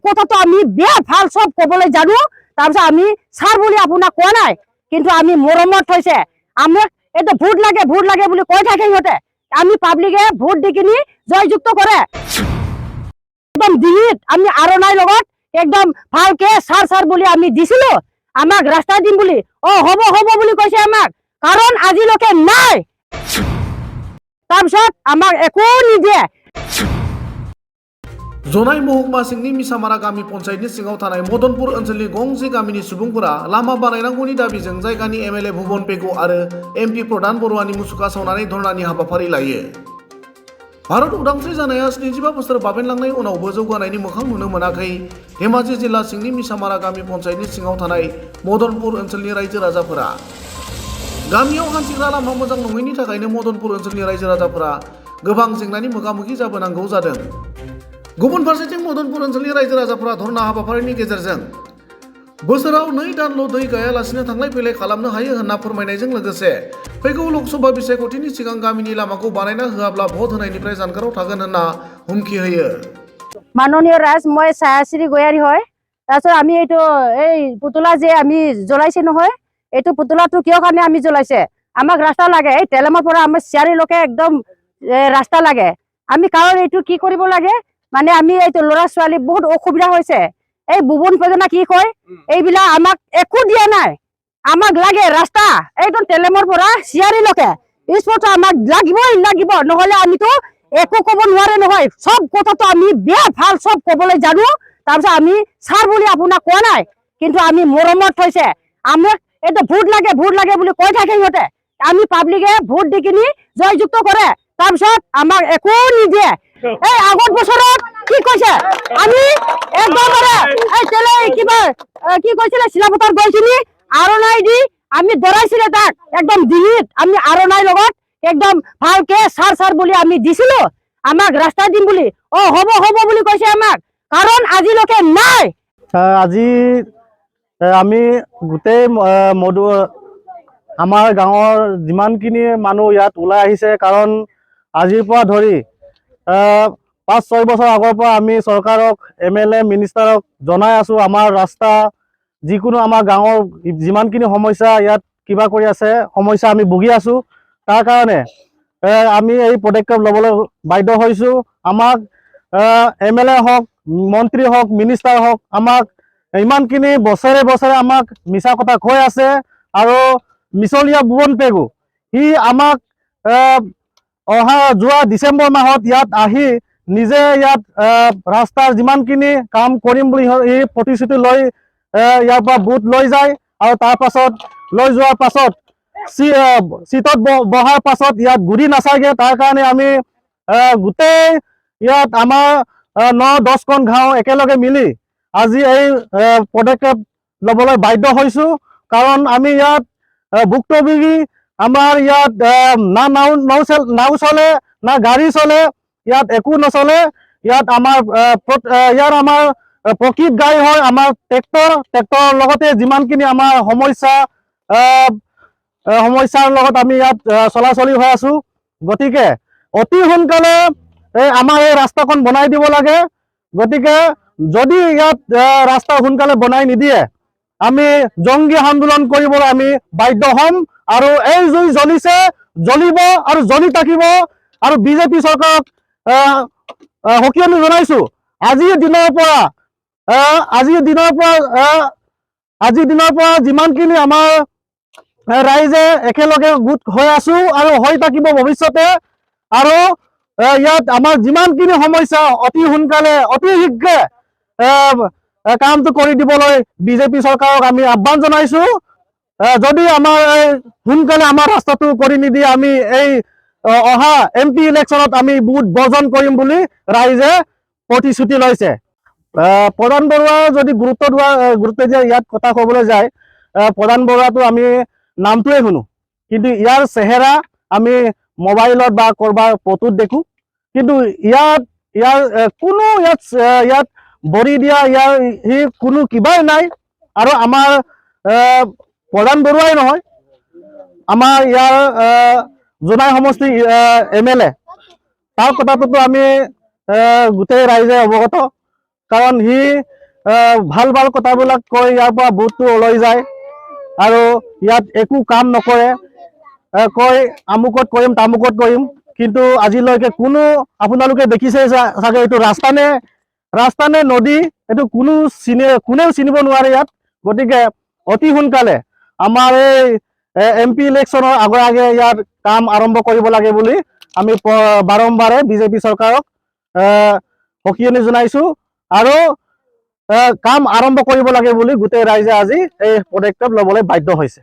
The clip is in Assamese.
কথাটো আমি বেয়া ভাল সব কবলৈ জানো। তাৰপিছত আমি ছাৰ বুলি আপোনাক কোৱা নাই, কিন্তু আমি মৰমত থৈছে। আমাক এইটো ভোট লাগে বুলি কৈ থাকে সিহঁতে। আমি পাব্লিকে ভোট দি কিনি জয়যুক্ত কৰে। একদম ডিঙিত আমি আৰণাৰ লগত একদম ভালকে ছাৰ বুলি আমি দিছিলো, আমাক ৰাস্তা দিম বুলি। হ'ব বুলি কৈছে আমাক, কাৰণ আজিলৈকে নাই। তাৰপিছত আমাক একো নিদিয়ে। जनाय महकुमा सिंनि मिसामारा गामि पन्चायतनि सिङाव थानाय मदनपुर ओनसोलनि गंसे गामिनि सुबुंफोरा लामा बानायनांगौनि दाबिजों जायगानि एमएलए भुबन पेगु आरो एमपि प्रधान बरुवानि मुसुखा सावनानै धरनानि हाबाफारि लायो। भारत उदांस्रि जानाया 75 बोसोर बाबेनलांनाय उनावबो जौगानायनि मोखां नुनो मोनाखै धेमाजि जिल्ला सिंनि मिसामारा गामि पन्चायतनि सिङाव थानाय मदनपुर ओनसोलनि रायजो राजाफोरा। गामियाव हान्थिग्रा लामा मोजां नङैनि थाखायनो मदनपुर ओनसोलनि रायजो राजाफोरा गोबां जेंनानि मोगा-मोगि जाबोनांगौ जादों। गुबुन फारसेथिं मदनपुर ओनसोलनि रायजो राजाफोरा धरना हाबाफारिनि गेजेरजों बोसोराव 2 दानल' दै गायालासिनो थांलाय फैलाय खालामनो हायो होनना फोरमायनायजों लोगोसे फैगौ लोकसभा बिसायख'थिनि सिगां गामिनि लामाखौ बानायना होआब्ला भट होनायनिफ्राय जानगाराव थागोन होनना हुमखि होयो। माननीय राज, মই ছায়াশ্ৰী গয়াৰী হয়। তাৰপিছত আমি এইটো এই পুতলা যে আমি জ্বলাইছে নহয়, এইটো পুতলাটো কিয় কাৰণে আমি জ্বলাইছে? আমাক ৰাস্তা লাগে। এই তেলেমৰ পৰা আমাৰ চিয়াৰীলৈকে একদম ৰাস্তা লাগে। আমি কাৰণ এইটো কি কৰিব লাগে, মানে আমি এইটো ল'ৰা ছোৱালী বহুত অসুবিধা হৈছে। এই ভুবন পেগুনা কি কয়, এইবিলাক আমাক একো দিয়া নাই। আমাক লাগে ৰাস্তা, একদম তেলেমৰ পৰা চিয়াৰীলৈকে স্পষ্ট আমাক লাগিব, নহ'লে আমিতো একো ক'ব নোৱাৰে নহয়। সব কথাটো আমি বেয়া ভাল সব কবলৈ জানো। তাৰপিছত আমি ছাৰ বুলি আপোনাক কোৱা নাই, কিন্তু আমি মৰমত থৈছে। আমাক এইটো ভোট লাগে বুলি কৈ থাকে সিহঁতে। আমি পাব্লিকে ভোট দি কিনি জয়যুক্ত কৰে। তাৰপিছত আমাক একো নিদিয়ে। এই আগত বছৰত কি কৈছে, আমি একদমৰে কিবা কি কৈছিলে চিলাপথাৰ গৈছিলি আৰণাই দি আমি দৰাইছিলে তাক একদম ডিঙিত আমি আৰণাৰ লগত একদম ভালকে ছাৰ বুলি আমি দিছিলো, আমাক ৰাস্তা দিম বুলি। হ'ব বুলি কৈছে আমাক, কাৰণ আজিলৈকে নাই। আজি আমি গোটেই আমাৰ গাঁৱৰ যিমানখিনি মানুহ ইয়াত ওলাই আহিছে, কাৰণ আজিৰ পৰা ধৰি 5-6 বছৰ আগৰ পৰা আমি চৰকাৰক এমএলএ মিনিষ্টাৰক জনাই আছো আমাৰ ৰাস্তা যিকোনো আমাৰ গাঁৱৰ যিমানখিনি সমস্যা ইয়াত কিবা কৰি আছে সমস্যা আমি ভুগি আছো। তাৰ কাৰণে আমি এই পদক্ষেপ ল'বলৈ বাধ্য হৈছো। আমাক এমএলএ হওক, মন্ত্ৰী হওক, মিনিষ্টাৰ হওক, আমাক ইমানখিনি বছৰে আমাক মিছা কথা কৈ আছে। আৰু মিছলীয়া ভুবন পেগু সি আমাক যোৱা ডিচেম্বৰ মাহত ইয়াত আহি নিজে ইয়াত ৰাস্তাৰ যিমানখিনি কাম কৰিম বুলি সি প্ৰতিশ্ৰুতি লৈ ইয়াৰ পৰা বুট লৈ যায়, আৰু তাৰ পাছত লৈ যোৱাৰ পাছত চিটত বহাৰ পাছত ইয়াত ঘূৰি নাচাগে। তাৰ কাৰণে আমি গোটেই ইয়াত আমাৰ 9-10খন গাঁও একেলগে মিলি আজি এই পদক্ষেপ ল'বলৈ বাধ্য হৈছো। কাৰণ আমি ইয়াত ভুক্তভোগী, আমাৰ ইয়াত না নাও চলে, না গাড়ী চলে, ইয়াত একো নচলে। ইয়াত আমাৰ প্ৰকৃত গাড়ী হয় আমাৰ ট্ৰেক্টৰৰ লগতে যিমানখিনি আমাৰ সমস্যাৰ লগত আমি ইয়াত চলাচলি হৈ আছো। গতিকে অতি সোনকালে আমাৰ এই ৰাস্তাখন বনাই দিব লাগে। গতিকে যদি ইয়াত ৰাস্তা সোনকালে বনাই নিদিয়ে আমি জংগী আন্দোলন কৰিবলৈ আমি বাধ্য হ'ম। আৰু এই জুই জ্বলিছে, জ্বলিব আৰু জ্বলি থাকিব। আৰু বিজেপি চৰকাৰক সকিয়ানি জনাইছো, আজিৰ দিনৰ পৰা যিমানখিনি আমাৰ ৰাইজে একেলগে গোট হৈ আছো আৰু হৈ থাকিব ভৱিষ্যতে। আৰু ইয়াত আমাৰ যিমানখিনি সমস্যা অতি সোনকালে অতি শীঘ্ৰে কামটো কৰি দিবলৈ বিজেপি চৰকাৰক আমি আহ্বান জনাইছো। যদি আমাৰ সোনকালে আমাৰ ৰাস্তাটো কৰি নিদিয়ে আমি এই অহা এমপি ইলেকশ্যনত আমি বুট বৰ্জন কৰিম বুলি ৰাইজে প্ৰতিশ্ৰুতি লৈছে। প্ৰধান বৰুৱা যদি গুৰুত্ব দিয়ে ইয়াত কথা ক'বলৈ যায়, প্ৰধান বৰুৱাটো আমি নামটোৱে শুনো, কিন্তু ইয়াৰ চেহেৰা আমি মোবাইলত বা ক'ৰবাৰ ফটোত দেখো। কিন্তু ইয়াৰ কোনো ইয়াত বৰি দিয়া সি কোনো কিবাই নাই। আৰু আমাৰ প্ৰধান বৰুৱাই নহয়, আমাৰ ইয়াৰ জোনাই সমষ্টি এমএলএ, তাৰ কথাটোতো আমি গোটেই ৰাইজে অৱগত। কাৰণ সি ভাল ভাল কথাবিলাক কৈ ইয়াৰ পৰা ভোটটো ওলাই যায় আৰু ইয়াত একো কাম নকৰে কয় আমুকত কৰিম তামুকত কৰিম কিন্তু আজিলৈকে কোনো আপোনালোকে দেখিছে চাগে এইটো ৰাস্তা নে নদী এইটো কোনেও চিনিব নোৱাৰে ইয়াত গতিকে অতি সোনকালে আমাৰ এই MP ইলেকশ্যনৰ আগে ইয়াত কাম আৰম্ভ কৰিব লাগে বুলি আমি বাৰম্বাৰে বিজেপি চৰকাৰক সকিয়নি জনাইছো আৰু কাম আৰম্ভ কৰিব লাগে বুলি গোটেই ৰাইজে আজি এই পদক্ষেপ ল'বলৈ বাধ্য হৈছে।